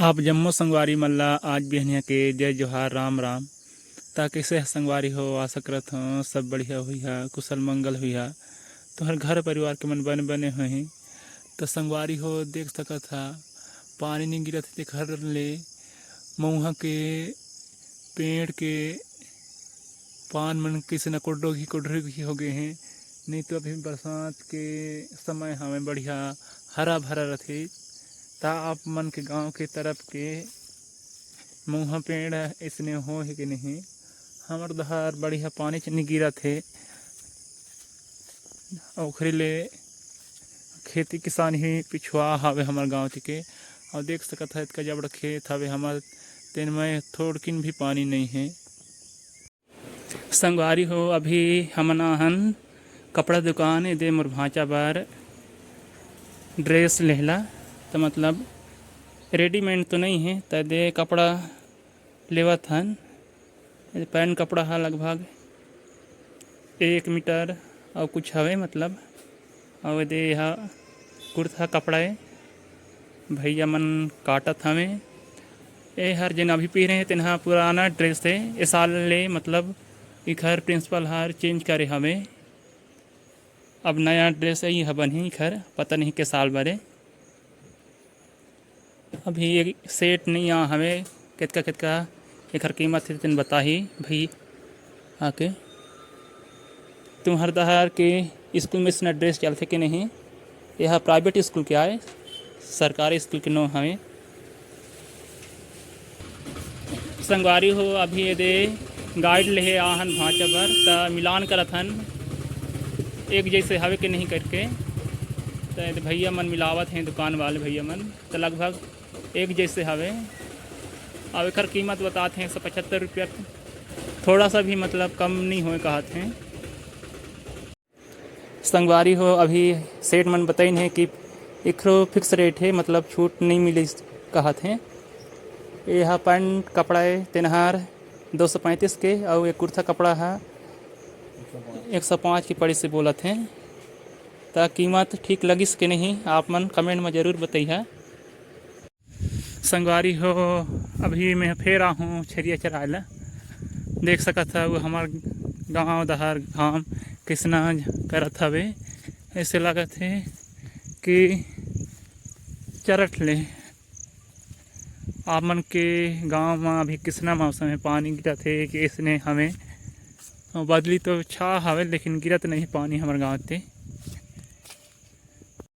आप जम्मो संगवारी मल्ला आज बिहनिया के जय जोहार राम राम। ताकि से संगवारी हो आशा करत हो सब बढ़िया हुई है, कुशल मंगल हुई है। तो हर घर परिवार के मन बने बने हुए तो संगवारी हो देख सकत था पानी नहीं गिरत थे घर ले मऊहा के पेड़ के पान मन किसी न कोडोगी हो गए हैं। नहीं तो अभी बरसात के समय हमें बढ़िया हरा भरा रथे। ता आप मन के गांव के तरफ के मऊहा पेड़ इसने हो है कि नहीं हमर दहार बढ़िया पानी नहीं गिरा थे। ओखरी ले खेती किसान ही पिछुआ हवे हमार गांव के और देख सकत है इतना जबड़ खेत हवे हमार तेन में थोड़किन भी पानी नहीं है। संगवारी हो अभी हमन आहन कपड़ा दुकान दे मोर भांचा बार ड्रेस लेहला तो मतलब रेडीमेड तो नहीं है तो दे कपड़ा लेवत हन। पैंट कपड़ा है लगभग 1 मीटर और कुछ हवे मतलब और दे यह कुर्ता कपड़ा है भैया मन काटत हवे। ये हर जन अभी पी रहे हैं तेना पुराना ड्रेस है ये साल ले मतलब इखर प्रिंसिपल हर चेंज करे हमें अब नया ड्रेस है यह बनी इखर पता नहीं के साल बारे अभी ये सेट नहीं आ हमें कितका एखर कीमत है तेन बता ही भाई आके तुम हर दहार के स्कूल में इतना ड्रेस चलते कि नहीं यह प्राइवेट स्कूल क्या है सरकारी स्कूल के नो हमें संगवारी हो अभी ये दे गाइड ले आहन भांचा पर तो मिलान करत हन एक जैसे हवे के नहीं करके तो भैया मन मिलावत हैं दुकान वाले भैया मन तो लगभग एक जैसे हवे। अब एकर कीमत बताते हैं 175 रुपया थोड़ा सा भी मतलब कम नहीं होए कहते हैं। संगवारी हो अभी सेठ मन बताइन है कि एकरो फिक्स रेट है मतलब छूट नहीं मिले कहते हैं। यह पैंट कपड़ा है तेनहार 235 के और एक कुर्ता कपड़ा है 105 की पड़ी से बोलत हैं। ता कीमत ठीक लगिस के नहीं आप मन कमेंट में ज़रूर बताइए। संगवारी हो अभी मैं फेर हूँ छरिया चराला देख सकत था वो हमार गांव दहार घाम किसना करत हवे ऐसे लगत है कि चरट ले आप मन के गांव में अभी किसना मौसम है पानी गिरत है कि इसने हमें बदली तो छा हवे लेकिन गिरत नहीं पानी हमारे गाँव ते।